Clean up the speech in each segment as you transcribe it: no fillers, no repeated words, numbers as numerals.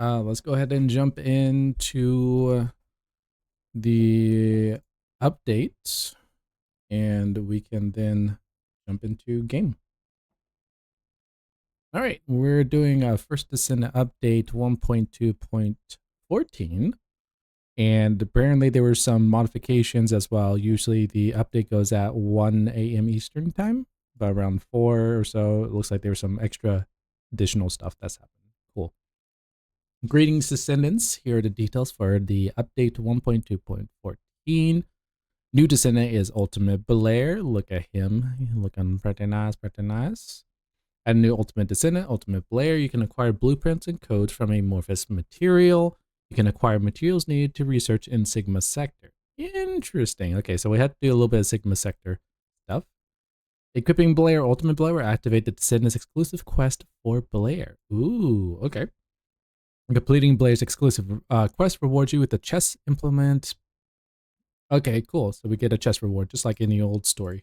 Let's go ahead and jump into the updates, and we can then jump into game. All right, we're doing a first Descendant update 1.2.14, and apparently there were some modifications as well. Usually the update goes at 1 a.m. Eastern time, but around 4 or so, it looks like there was some extra additional stuff that's happening. Cool. Greetings, Descendants. Here are the details for the update 1.2.14. New Descendant is Ultimate Blair. Look at him. Looking pretty nice, pretty nice. Add a new Ultimate Descendant, Ultimate Blair. You can acquire blueprints and codes from amorphous material. You can acquire materials needed to research in Sigma Sector. Interesting. Okay, so we have to do a little bit of Sigma Sector stuff. Equipping Blair, Ultimate Blair will activate the Descendant's exclusive quest for Blair. Ooh, okay. Completing Blair's exclusive quest rewards you with the chest implement. Okay, cool. So we get a chest reward, just like in the old story.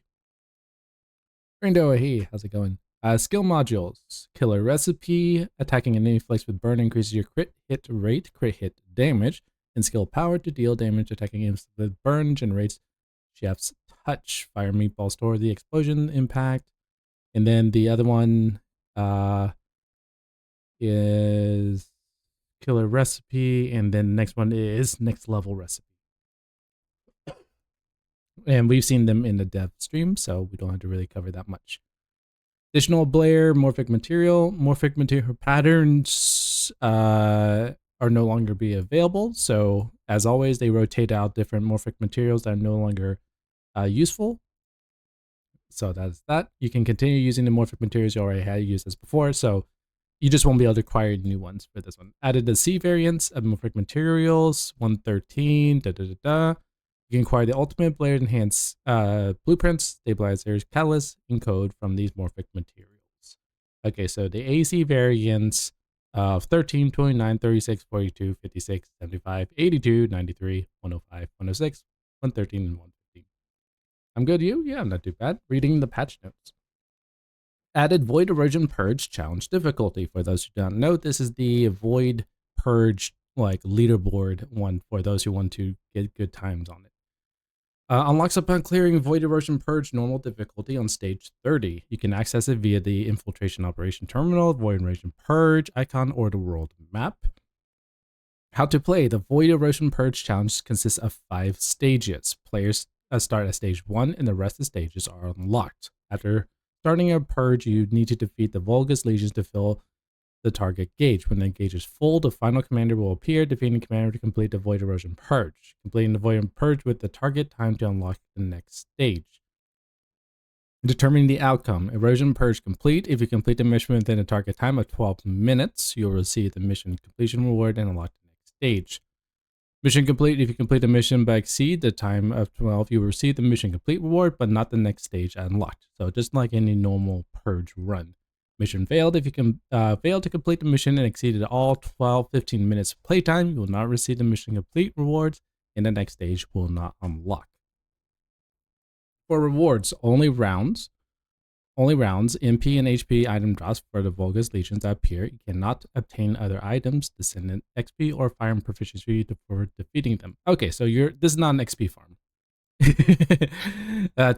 Rindo, hey, how's it going? Skill modules. Killer recipe. Attacking an enemy flanks with burn increases your crit hit rate, crit hit damage, and skill power to deal damage. Attacking enemies with burn generates Chef's touch. Fire meatball store the explosion impact. And then the other one is killer recipe, and then the next one is next level recipe. And we've seen them in the dev stream, so we don't have to really cover that much. Additional Blair, morphic material patterns are no longer be available. So as always, they rotate out different morphic materials that are no longer useful. So that's that. You can continue using the morphic materials you already had used as before. So you just won't be able to acquire new ones for this one. Added the C variants of morphic materials, 113, You can acquire the Ultimate Blair Enhanced blueprints, stabilizers, catalysts, and code from these morphic materials. Okay, so the AC variants of 13, 29, 36, 42, 56, 75, 82, 93, 105, 106, 113, and 115. I'm good, you? Yeah, I'm not too bad. Reading the patch notes. Added Void Erosion Purge challenge difficulty. For those who don't know, this is the Void Purge like leaderboard one for those who want to get good times on it. Unlocks upon clearing Void Erosion Purge normal difficulty on stage 30. You can access it via the Infiltration Operation Terminal, Void Erosion Purge icon, or the world map. How to play. The Void Erosion Purge challenge consists of 5 stages. Players start at stage 1 and the rest of the stages are unlocked. After starting a purge, you need to defeat the Vulgus legions to fill the target gauge. When the gauge is full, the final commander will appear, defeating the commander to complete the Void Erosion Purge. Completing the Void Erosion Purge with the target time to unlock the next stage. Determining the outcome. Erosion Purge complete. If you complete the mission within a target time of 12 minutes, you'll receive the mission completion reward and unlock the next stage. Mission complete. If you complete the mission but exceed the time of 12, you will receive the mission complete reward, but not the next stage unlocked. So just like any normal purge run. Mission failed. If you can fail to complete the mission and exceeded all 12-15 minutes of playtime, you will not receive the mission complete rewards, and the next stage will not unlock. For rewards, only rounds, MP and HP item drops for the Vulgus legions that appear. You cannot obtain other items, Descendant XP, or firearm proficiency for defeating them. Okay, so this is not an XP farm.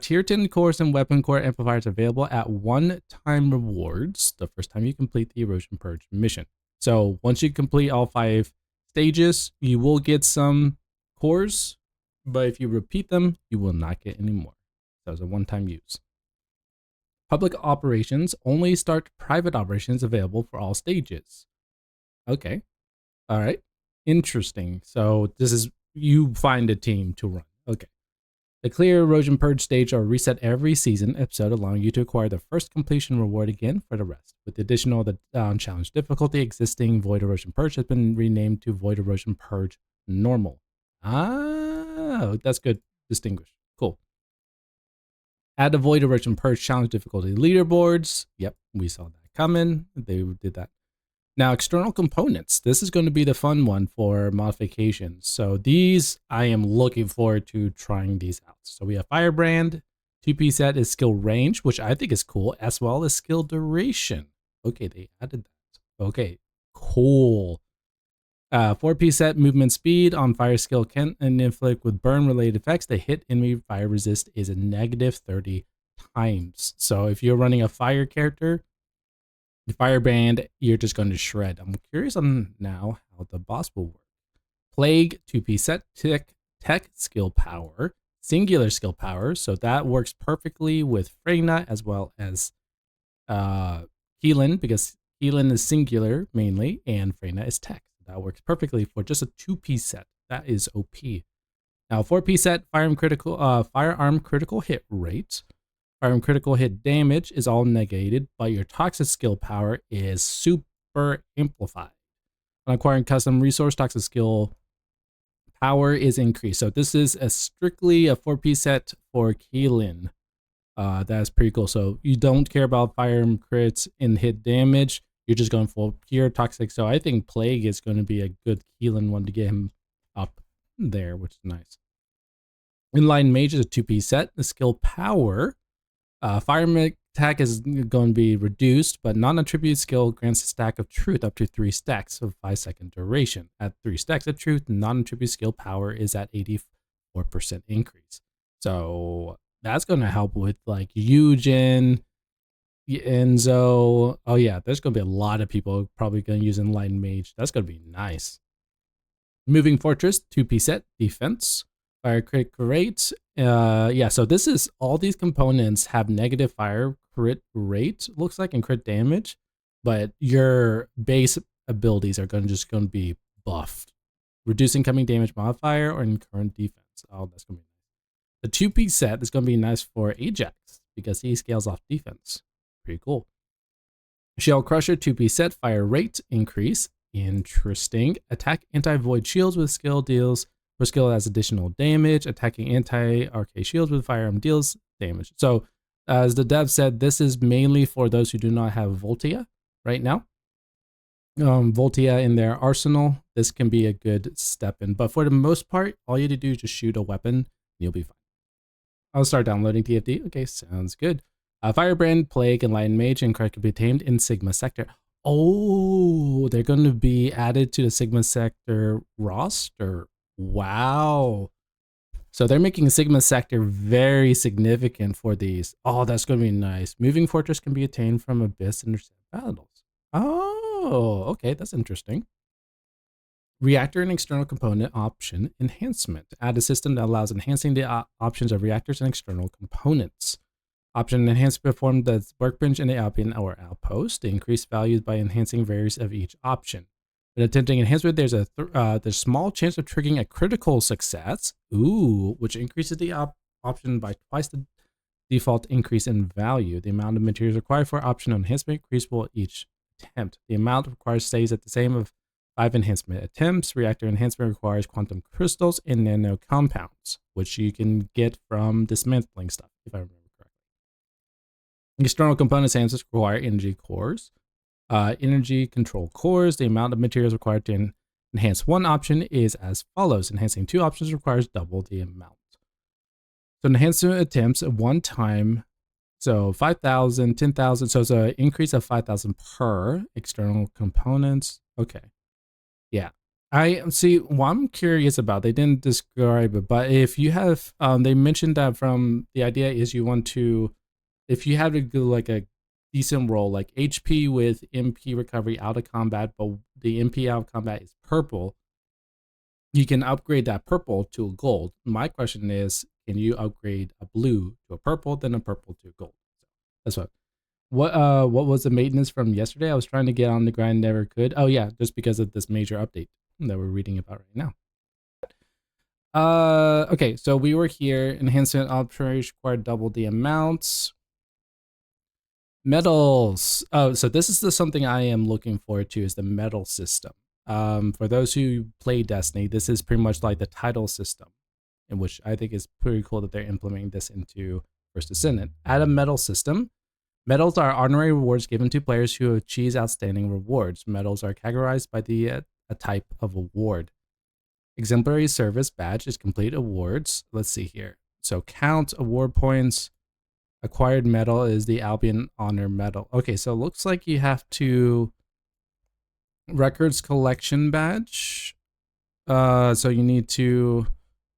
Tier 10 cores and weapon core amplifiers available at one-time rewards the first time you complete the Erosion Purge mission. So once you complete all 5 stages, you will get some cores, but if you repeat them, you will not get any more. So it's a one-time use. Public operations only start private operations available for all stages. Okay. All right. Interesting. So this is, you find a team to run. Okay. The clear Erosion Purge stage are reset every season episode, allowing you to acquire the first completion reward again for the rest. With the addition of the challenge difficulty, existing Void Erosion Purge has been renamed to Void Erosion Purge Normal. Ah, that's good. Distinguished. Cool. Add the Void Erosion Purge challenge difficulty leaderboards. Yep, we saw that coming. They did that. Now, external components. This is going to be the fun one for modifications. So these, I am looking forward to trying these out. So we have Firebrand. 2P set is skill range, which I think is cool, as well as skill duration. Okay, they added that. Okay, cool. 4P set movement speed on fire skill can inflict with burn related effects. The hit enemy fire resist is a negative 30 times. So if you're running a fire character, the firebrand, you're just going to shred. I'm curious on now how the boss will work. Plague 2P set tech skill power, singular skill power. So that works perfectly with Freyna as well as Keelan, because Keelan is singular mainly and Freyna is tech. That works perfectly for just a 2P set. That is OP. Now 4P set firearm critical hit rate. Firearm critical hit damage is all negated, but your toxic skill power is super amplified. On acquiring custom resource, toxic skill power is increased. So this is strictly a 4P set for Keelan. That's pretty cool. So you don't care about firearm crits and hit damage. You're just going for pure toxic. So I think Plague is going to be a good Keelan one to get him up there, which is nice. Inline Mage is a 2P set. The skill power, fireman attack is going to be reduced, but non-attribute skill grants a stack of truth up to 3 stacks of 5-second duration. At 3 stacks of truth, non-attribute skill power is at 84% increase. So that's going to help with like Eugen, Enzo. Oh yeah, there's going to be a lot of people probably going to use Inline Mage. That's going to be nice. Moving Fortress, 2P set, defense. Fire crit rate. Yeah, so this is all these components have negative fire crit rate, looks like, and crit damage, but your base abilities are just going to be buffed. Reduce incoming damage modifier or current defense. Oh, that's going to be nice. The 2P set is going to be nice for Ajax because he scales off defense. Pretty cool. Shell Crusher 2P set, fire rate increase. Interesting. Attack anti-void shields with skill deals. For skill has additional damage. Attacking anti-RK shields with firearm deals damage. So as the dev said, this is mainly for those who do not have Voltia right now. Voltia in their arsenal, this can be a good step in. But for the most part, all you have to do is just shoot a weapon and you'll be fine. I'll start downloading TFD. Okay, sounds good. Firebrand, Plague, and Lion Mage and Card can be tamed in Sigma Sector. Oh, they're going to be added to the Sigma Sector roster. Wow. So they're making Sigma Sector very significant for these. Oh, that's going to be nice. Moving Fortress can be attained from Abyss intercept battles. Oh, okay, that's interesting. Reactor and external component option enhancement. Add a system that allows enhancing the options of reactors and external components. Option enhance perform the workbench in the Albion or outpost. Increase values by enhancing various of each option. When attempting enhancement, there's a small chance of triggering a critical success. Ooh, which increases the option by twice the default increase in value. The amount of materials required for option enhancement increasable each attempt. The amount required stays at the same of 5 enhancement attempts. Reactor enhancement requires quantum crystals and nano compounds, which you can get from dismantling stuff, if I remember correctly. External components enhancements require energy cores. Energy control cores. The amount of materials required to enhance one option is as follows. Enhancing 2 options requires double the amount. So enhancement attempts at one time. So 5,000, 10,000. So it's an increase of 5,000 per external components. Okay. Yeah. I see what I'm curious about. They didn't describe it, but if you have, they mentioned that from the idea is you want to, if you have to do like a decent roll, like HP with MP recovery out of combat, but the MP out of combat is purple, you can upgrade that purple to a gold. My question is, can you upgrade a blue to a purple, then a purple to a gold? That's what was the maintenance from yesterday? I was trying to get on the grind, never could. Oh yeah, just because of this major update that we're reading about right now. Okay, so we were here. Enhancement options required double the amounts. Medals. Oh, so this is something I am looking forward to, is the medal system. For those who play Destiny, this is pretty much like the title system, in which I think is pretty cool that they're implementing this into First Descendant. Add a medal system. Medals are honorary rewards given to players who achieve outstanding rewards. Medals are categorized by a type of award. Exemplary service badge is complete awards. Let's see here. So count award points. Acquired medal is the Albion Honor Medal. Okay, so it looks like you have to Records collection badge. So you need to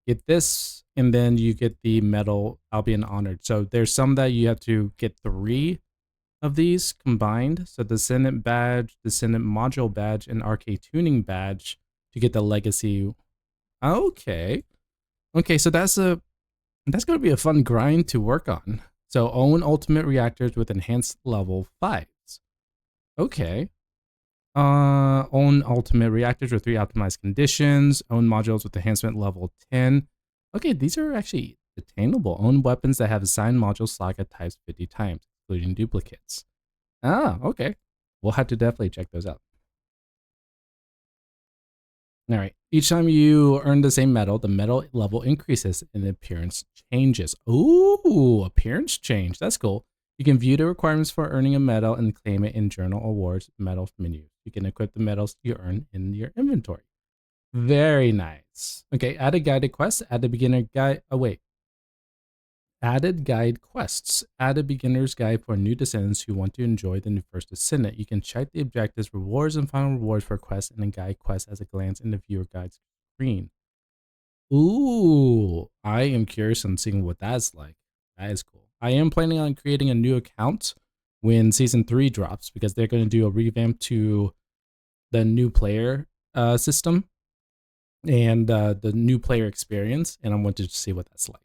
get this, and then you get the medal Albion Honored. So there's some that you have to get 3 of these combined. So Descendant badge, Descendant module badge, and RK tuning badge to get the legacy. Okay. Okay, so that's going to be a fun grind to work on. So own ultimate reactors with enhanced level 5s. Okay. Own ultimate reactors with 3 optimized conditions. Own modules with enhancement level 10. Okay, these are actually attainable. Own weapons that have assigned module saga types 50 times, including duplicates. Ah, okay. We'll have to definitely check those out. All right. Each time you earn the same medal, the medal level increases and the appearance changes. Ooh, appearance change. That's cool. You can view the requirements for earning a medal and claim it in Journal Awards medal menu. You can equip the medals you earn in your inventory. Very nice. Okay, add a guided quest, add a beginner guide. Oh, wait. Added guide quests. Add a beginner's guide for new descendants who want to enjoy the new first descendant. You can check the objectives, rewards, and final rewards for quests and a guide quest as a glance in the viewer guide screen. Ooh, I am curious on seeing what that's like. That is cool. I am planning on creating a new account when season 3 drops because they're going to do a revamp to the new player system and the new player experience, and I wanted to see what that's like.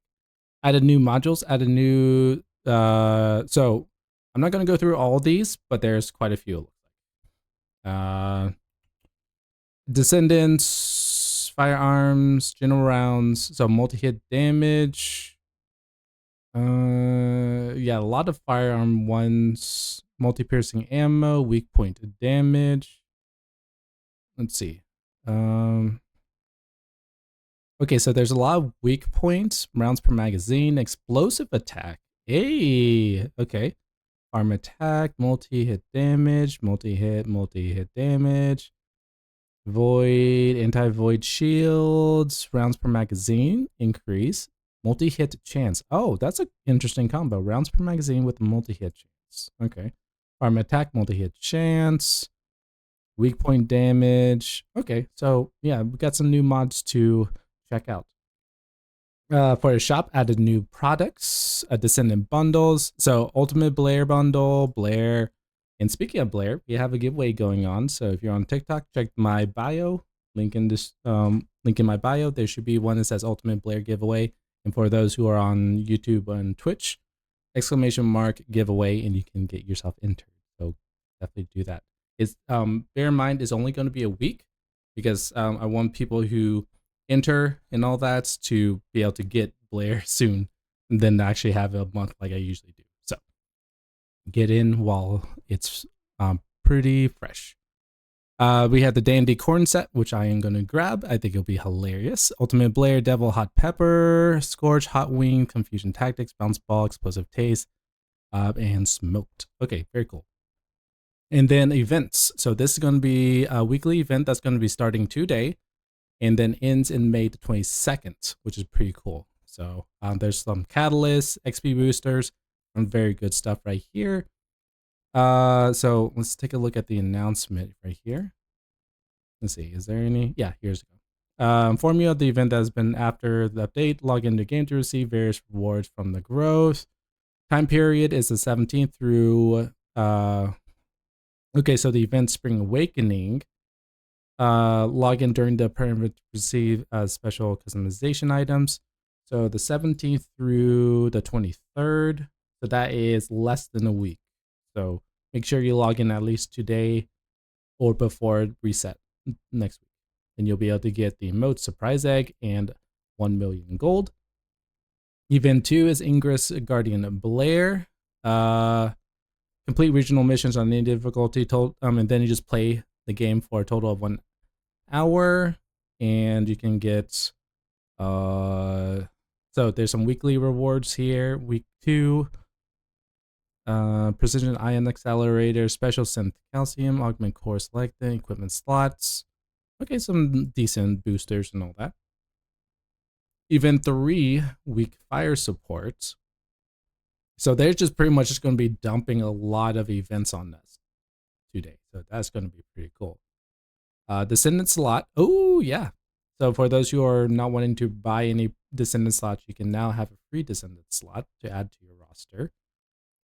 Added new modules, added new so I'm not going to go through all of these, but there's quite a few. Descendants, firearms, general rounds, so multi-hit damage. Yeah, a lot of firearm ones, multi-piercing ammo, weak point damage. Let's see. Okay, so there's a lot of weak points, rounds per magazine, explosive attack. Hey, okay. Arm attack, multi-hit damage, multi-hit damage. Void, anti-void shields, rounds per magazine, increase. Multi-hit chance. Oh, that's an interesting combo. Rounds per magazine with multi-hit chance. Okay. Arm attack, multi-hit chance. Weak point damage. Okay, so yeah, we got some new mods to check out. For the shop, added new products, Descendant bundles. So Ultimate Blair bundle, Blair. And speaking of Blair, we have a giveaway going on. So if you're on TikTok, check my bio. Link in this link in my bio. There should be one that says Ultimate Blair giveaway. And for those who are on YouTube and Twitch, exclamation mark giveaway, and you can get yourself entered. So definitely do that. It's bear in mind it's only going to be a week because I want people who enter and all that to be able to get Blair soon and then actually have a month like I usually do. So get in while it's pretty fresh. We have the Dandy Corn set, which I am going to grab. I think it'll be hilarious. Ultimate Blair, Devil Hot Pepper, Scorch, Hot Wing, Confusion Tactics, Bounce Ball, Explosive Taste, and Smoked. Okay, very cool. And then events. So this is going to be a weekly event that's going to be starting today and then ends in May the 22nd, which is pretty cool. So there's some catalysts, XP boosters, some very good stuff right here. So let's take a look at the announcement right here. Let's see, is there any? Yeah, here's inform you of the event that has been after the update. Log into the game to receive various rewards from the growth. Time period is the 17th through okay, so the event Spring Awakening. Log in during the permit to receive special customization items. So the 17th through the 23rd. So that is less than a week. So make sure you log in at least today or before reset next week. And you'll be able to get the emote surprise egg and 1 million gold. Event 2 is Ingress Guardian Blair. Complete regional missions on any difficulty, and then you just play the game for a total of 1 hour, and you can get so there's some weekly rewards here. Week 2, precision ion accelerator, special synth calcium, augment core selecting, equipment slots. Okay, some decent boosters and all that. Event 3, week fire support. So they're just pretty much just going to be dumping a lot of events on us today. So that's going to be pretty cool. Descendant slot. Oh, yeah. So for those who are not wanting to buy any Descendant slots, you can now have a free Descendant slot to add to your roster.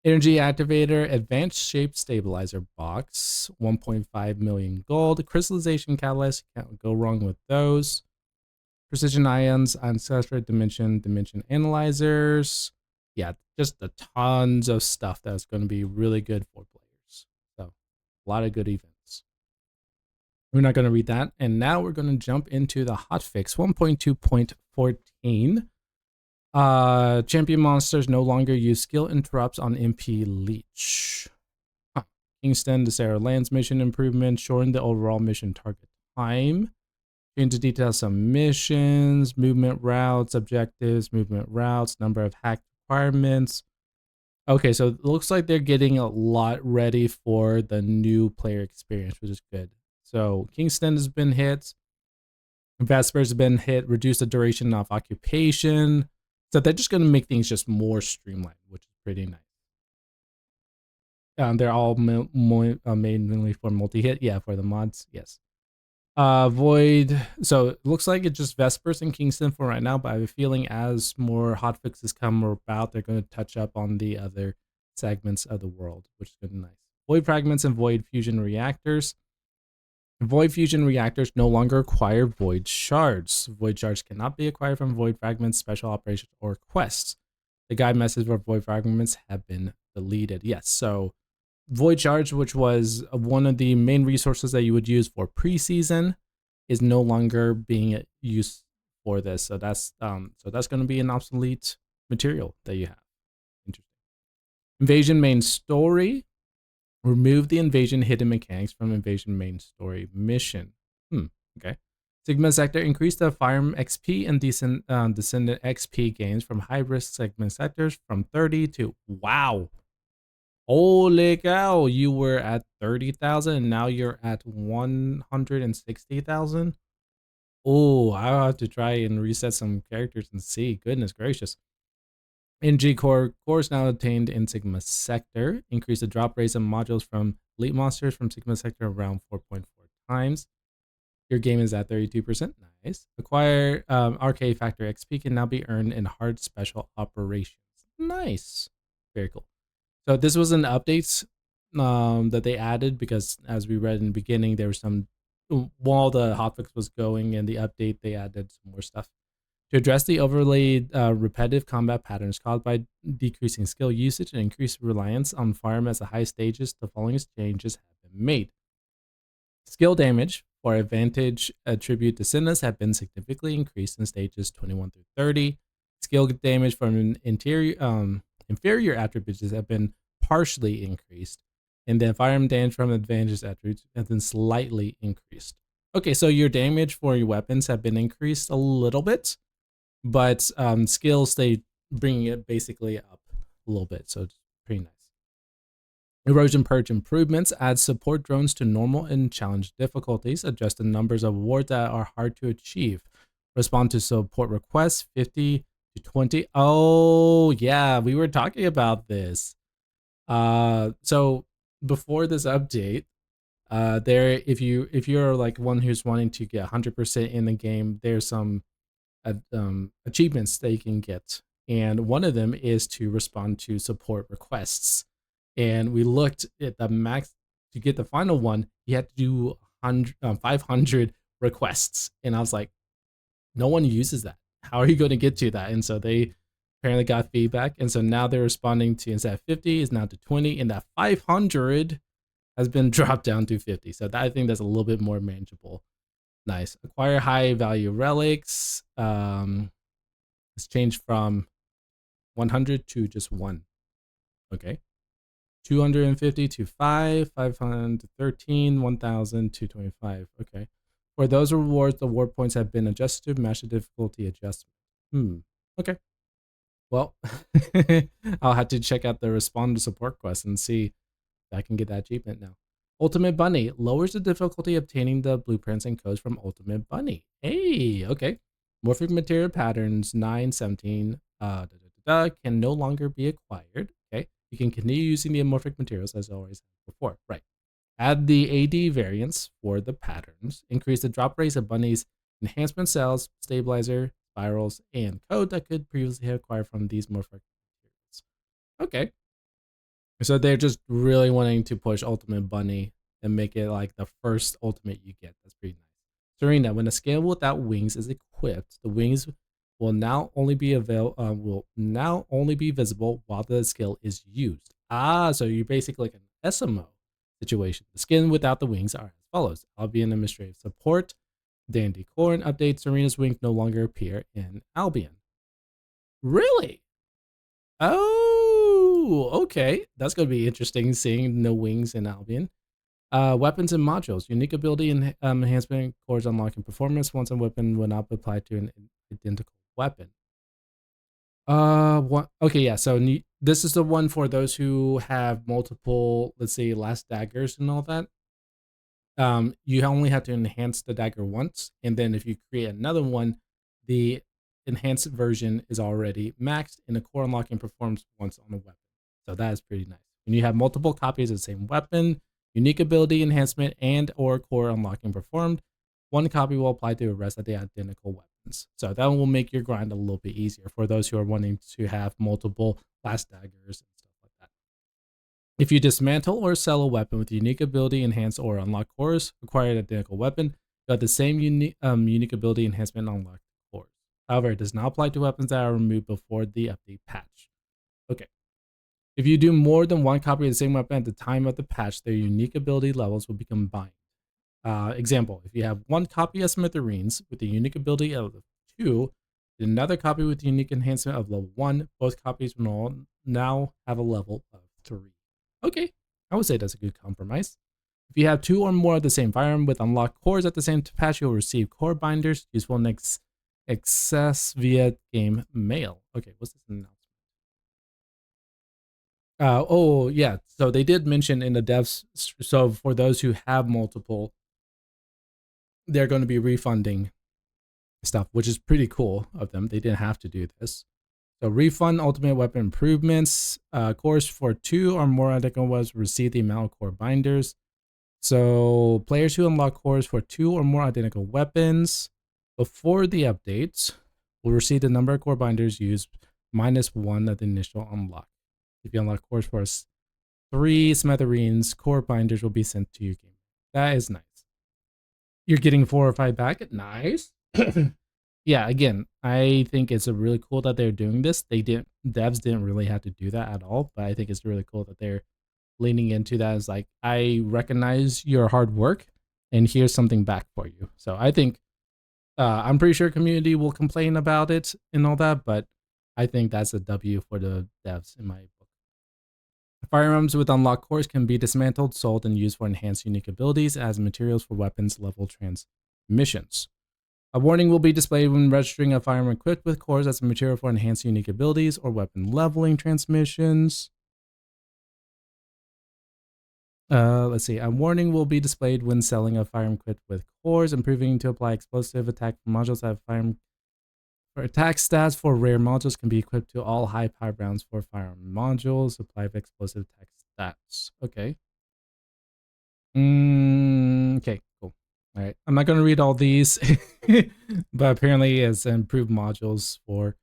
Energy Activator, Advanced Shape Stabilizer Box, 1.5 million gold. Crystallization Catalyst, can't go wrong with those. Precision Ions, Ancestral Dimension Analyzers. Yeah, just a tons of stuff that's going to be really good for players. So, a lot of good events. We're not going to read that. And now we're going to jump into the hotfix 1.2.14. Champion monsters no longer use skill interrupts on MP Leech. Kingston, the Sarah Lands mission improvement, shorten the overall mission target time. Change the details some missions, movement routes, objectives, movement routes, number of hack requirements. Okay, so it looks like they're getting a lot ready for the new player experience, which is good. So Kingston has been hit. Vesper's been hit, reduce the duration of occupation. So they're just going to make things just more streamlined, which is pretty nice. They're all mainly for multi-hit. Yeah, for the mods, yes. Void. So it looks like it's just Vespers and Kingston for right now, but I have a feeling as more hotfixes come about, they're going to touch up on the other segments of the world, which is good and nice. Void fragments and void fusion reactors. Void fusion reactors no longer acquire void shards. Void shards cannot be acquired from void fragments, special operations, or quests. The guide message for void fragments have been deleted. Yes, so void shards, which was one of the main resources that you would use for preseason, is no longer being used for this. So that's going to be an obsolete material that you have. Interesting. Invasion main story. Remove the invasion hidden mechanics from invasion main story mission. Okay. Sigma sector increase the farm XP and Descendant XP gains from high risk segment sectors from 30 to wow. Holy cow, you were at 30,000 and now you're at 160,000. Oh, I'll have to try and reset some characters and see. Goodness gracious. In G-Core, cores now obtained in Sigma Sector. Increase the drop rates of modules from elite monsters from Sigma Sector around 4.4 times. Your game is at 32%. Nice. Acquire RK Factor XP can now be earned in hard special operations. Nice. Very cool. So this was an update that they added because, as we read in the beginning, there was some, while the hotfix was going and the update, they added some more stuff. To address the overly repetitive combat patterns caused by decreasing skill usage and increased reliance on farm as the high stages, the following changes have been made. Skill damage for advantage attribute Descendants have been significantly increased in stages 21 through 30. Skill damage from inferior attributes have been partially increased, and the firearm damage from advantage attributes has been slightly increased. Okay, so your damage for your weapons have been increased a little bit, but skills, they bring it basically up a little bit, so it's pretty nice. Erosion Purge improvements add support drones to normal and challenge difficulties, adjust the numbers of awards that are hard to achieve, respond to support requests 50 to 20. Oh yeah, we were talking about this. So before this update, there, if you're like one who's wanting to get 100% in the game, there's some achievements that you can get, and one of them is to respond to support requests. And we looked at the max to get the final one. You had to do 500 requests, and I was like, no one uses that. How are you going to get to that? And so they apparently got feedback, and so now they're responding to, instead of 50 is now to 20, and that 500 has been dropped down to 50. So that, I think that's a little bit more manageable. Nice. Acquire high value relics. It's changed from 100 to just 1. Okay. 250 to 5, 500 to 13, 1,000 to 25. Okay. For those rewards, the award points have been adjusted to match the difficulty adjustment. Okay. Well, I'll have to check out the respond to support quest and see if I can get that achievement now. Ultimate Bunny lowers the difficulty obtaining the blueprints and codes from Ultimate Bunny. Hey, okay. Morphic material patterns 9, 17 can no longer be acquired. Okay. You can continue using the amorphic materials as always before. Right. Add the AD variants for the patterns. Increase the drop rates of bunnies, enhancement cells, stabilizer, spirals, and code that could previously have acquired from these morphic materials. Okay. So they're just really wanting to push Ultimate Bunny and make it like the first ultimate you get. That's pretty nice. Serena, when a scale without wings is equipped, the wings will now only be visible while the skill is used. So you're basically like an SMO situation. The skin without the wings are as follows. Albion administrative support. Dandy Corn updates Serena's wings no longer appear in Albion. Really? Oh, okay. That's going to be interesting seeing no wings in Albion. Weapons and modules. Unique ability and enhancement cores unlocking performance once a weapon will not be applied to an identical weapon. What? Okay, yeah. So this is the one for those who have multiple, let's say, last daggers and all that. You only have to enhance the dagger once, and then if you create another one, the enhanced version is already maxed, and the core unlocking performs once on a weapon. So that is pretty nice. When you have multiple copies of the same weapon, unique ability enhancement and or core unlocking performed, one copy will apply to the rest of the identical weapons. So that will make your grind a little bit easier for those who are wanting to have multiple last daggers and stuff like that. If you dismantle or sell a weapon with unique ability, enhance, or unlock cores, acquire an identical weapon, you have the same unique ability enhancement unlocked cores. However, it does not apply to weapons that are removed before the update patch. Okay. If you do more than one copy of the same weapon at the time of the patch, their unique ability levels will be combined. Example, if you have one copy of Smithereens with the unique ability of 2, another copy with the unique enhancement of level 1, both copies will now have a level of 3. Okay, I would say that's a good compromise. If you have 2 or more of the same firearm with unlocked cores at the same patch, you'll receive core binders useful in access via game mail. Okay, what's this announcement? Oh, yeah. So they did mention in the devs. So for those who have multiple, they're going to be refunding stuff, which is pretty cool of them. They didn't have to do this. So refund ultimate weapon improvements. Cores for 2 or more identical weapons receive the amount of core binders. So players who unlock cores for 2 or more identical weapons before the updates will receive the number of core binders used minus 1 of the initial unlock. If you unlock cores for 3 smithereens, core binders will be sent to your game. That is nice. You're getting 4 or 5 back. Nice. Yeah, again, I think it's really cool that they're doing this. Devs didn't really have to do that at all, but I think it's really cool that they're leaning into that as like, I recognize your hard work and here's something back for you. So I think I'm pretty sure community will complain about it and all that, but I think that's a W for the devs in my book. Firearms with unlocked cores can be dismantled, sold, and used for enhanced unique abilities as materials for weapons level transmissions. A warning will be displayed when registering a firearm equipped with cores as a material for enhanced unique abilities or weapon leveling transmissions. Let's see. A warning will be displayed when selling a firearm equipped with cores, improving to apply explosive attack modules that have firearm for attack stats for rare modules can be equipped to all high power rounds for firearm modules. Apply explosive attack stats. Okay. Okay, cool. All right. I'm not going to read all these, but apparently it's improved modules for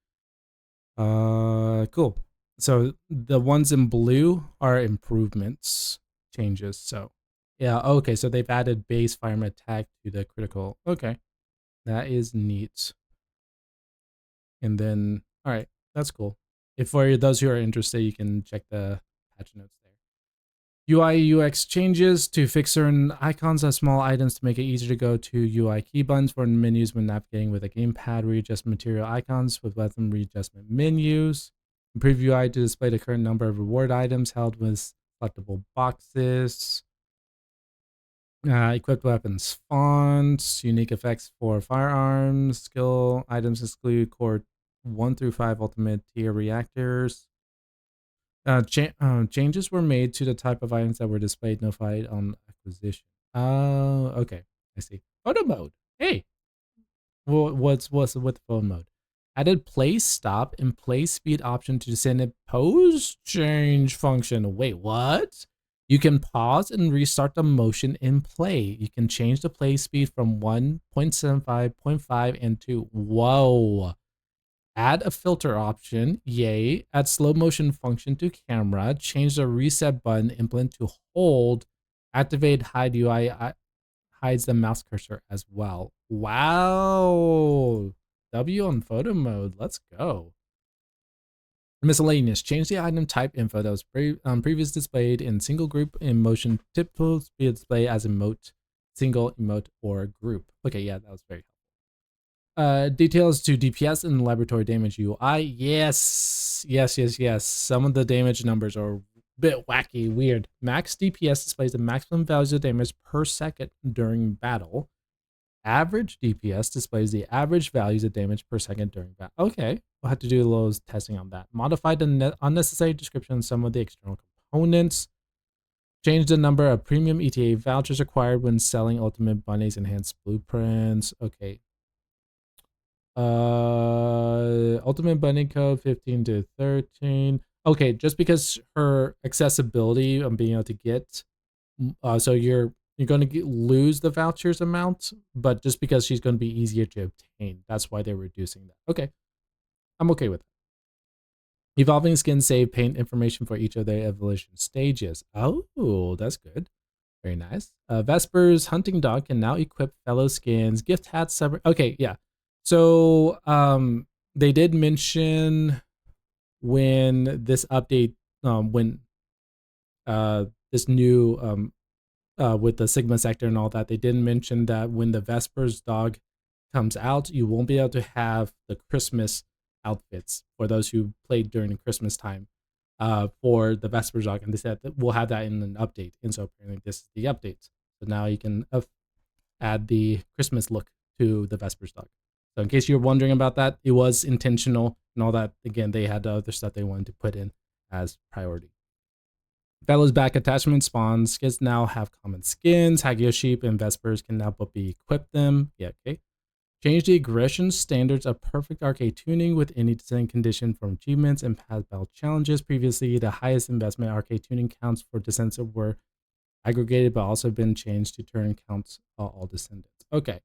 cool. So the ones in blue are improvements, changes. So yeah, okay, so they've added base firearm attack to the critical. Okay. That is neat. And then all right, that's cool. If for those who are interested, you can check the patch notes there. UI UX changes to fix certain icons as small items to make it easier to go to UI key buttons for menus when navigating with a gamepad. Readjust material icons with weapon readjustment menus. Improve UI to display the current number of reward items held with selectable boxes. Equipped weapons fonts. Unique effects for firearms. Skill items exclude core 1 through 5 ultimate tier reactors. Changes were made to the type of items that were displayed notified on acquisition. Okay, I see. Photo mode. Hey, what's with photo mode? Added play stop and play speed option to Descendant pose change function. Wait, what? You can pause and restart the motion in play. You can change the play speed from 1.75, 0.5, and 2. Whoa. Add a filter option. Yay. Add slow motion function to camera. Change the reset button implement to hold. Activate hide UI hides the mouse cursor as well. Wow. W on photo mode. Let's go. Miscellaneous. Change the item type info that was previously displayed in single group in motion typical to be displayed as emote, single emote, or group. Okay, yeah, that was very helpful. Details to DPS and laboratory damage UI. Yes. Some of the damage numbers are a bit wacky, weird. Max DPS displays the maximum values of damage per second during battle. Average DPS displays the average values of damage per second during battle. Okay, we'll have to do a little testing on that. Modify the unnecessary description of some of the external components. Change the number of premium ETA vouchers required when selling Ultimate Bunny's enhanced blueprints. Okay. Ultimate Bunny code 15 to 13. Okay, just because her accessibility on being able to get, so you're going to lose the vouchers amount, but just because she's going to be easier to obtain, that's why they're reducing that. Okay, I'm okay with it. Evolving skins save paint information for each of their evolution stages. Oh, that's good. Very nice. Vesper's hunting dog can now equip fellow skins, gift hats. Okay, yeah. So they did mention when this update, when this new with the Sigma sector and all that, they didn't mention that when the Vesper's dog comes out, you won't be able to have the Christmas outfits for those who played during Christmas time for the Vesper's dog. And they said that we'll have that in an update. And so apparently this is the update. So now you can add the Christmas look to the Vesper's dog. So in case you're wondering about that, it was intentional and all that. Again, they had other stuff they wanted to put in as priority. Fellow's back attachment spawns. Skins now have common skins. Hagio sheep and Vespers can now be equipped them. Yeah, okay. Change the aggression standards of perfect arcade tuning with any design condition from achievements and past battle challenges. Previously, the highest investment arcade tuning counts for Descendants were aggregated, but also been changed to turn counts all Descendants. Okay.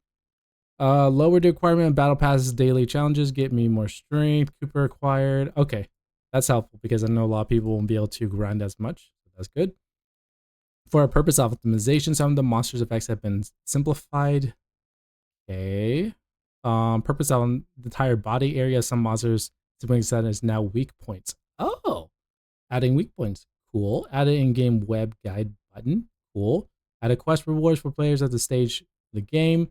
Lower the requirement of battle passes daily challenges. Get me more strength. Cooper acquired. Okay. That's helpful because I know a lot of people won't be able to grind as much. So that's good. For a purpose of optimization, some of the monsters' effects have been simplified. Okay. Purpose on the entire body area. Some monsters is now weak points. Oh, adding weak points. Cool. Add an in-game web guide button. Cool. Added quest rewards for players at the stage of the game.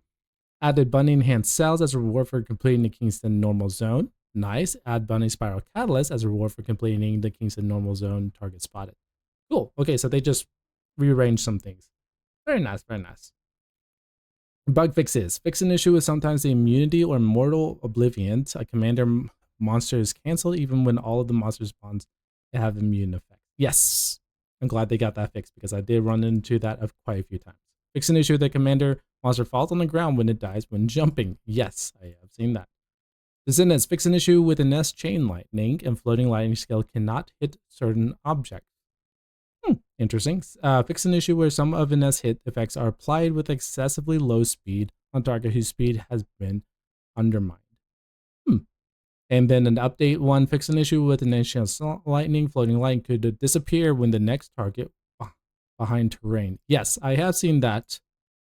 Added bunny enhanced cells as a reward for completing the Kingston normal zone. Nice. Add bunny spiral catalyst as a reward for completing the Kingston normal zone target spotted. Cool. Okay, so they just rearranged some things. Very nice, very nice. Bug fixes. Fix an issue with sometimes the immunity or mortal oblivion. A commander monster is canceled even when all of the monster spawns have immune effect. Yes. I'm glad they got that fixed because I did run into that quite a few times. Fix an issue with the commander monster falls on the ground when it dies when jumping. Yes, I have seen that. Descendants. Fix an issue with an S chain lightning and floating lightning scale cannot hit certain objects. Interesting. Fix an issue where some of Ines hit effects are applied with excessively low speed on target whose speed has been undermined. And then an update one, fix an issue with an initial lightning. Floating lightning could disappear when the next target behind terrain. Yes, I have seen that,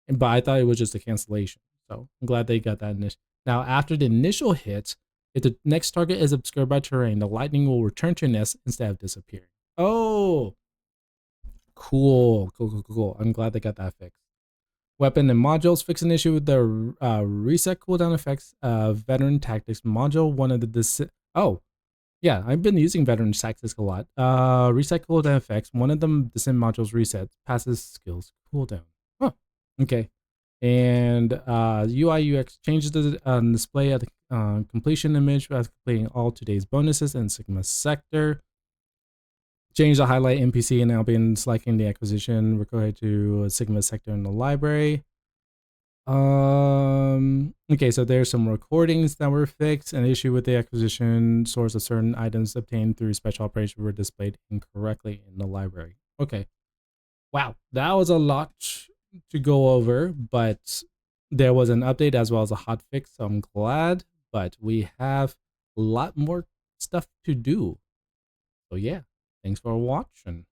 but I thought it was just a cancellation. So I'm glad they got that. Now, after the initial hit, if the next target is obscured by terrain, the lightning will return to Ines instead of disappearing. Oh, cool. I'm glad they got that fixed. Weapon and modules. Fix an issue with the reset cooldown effects of Veteran Tactics module. One of the oh, yeah, I've been using Veteran Tactics a lot. Reset cooldown effects. One of them Descent modules resets passes skills cooldown. Huh. Okay. And UI UX changes the display of the completion image as completing all today's bonuses in Sigma sector. Change the highlight NPC and Albion selecting the acquisition required to Sigma sector in the library. Okay, so there's some recordings that were fixed. An issue with the acquisition source of certain items obtained through special operations were displayed incorrectly in the library. Okay. Wow, that was a lot to go over, but there was an update as well as a hot fix, so I'm glad. But we have a lot more stuff to do. So yeah, thanks for watching.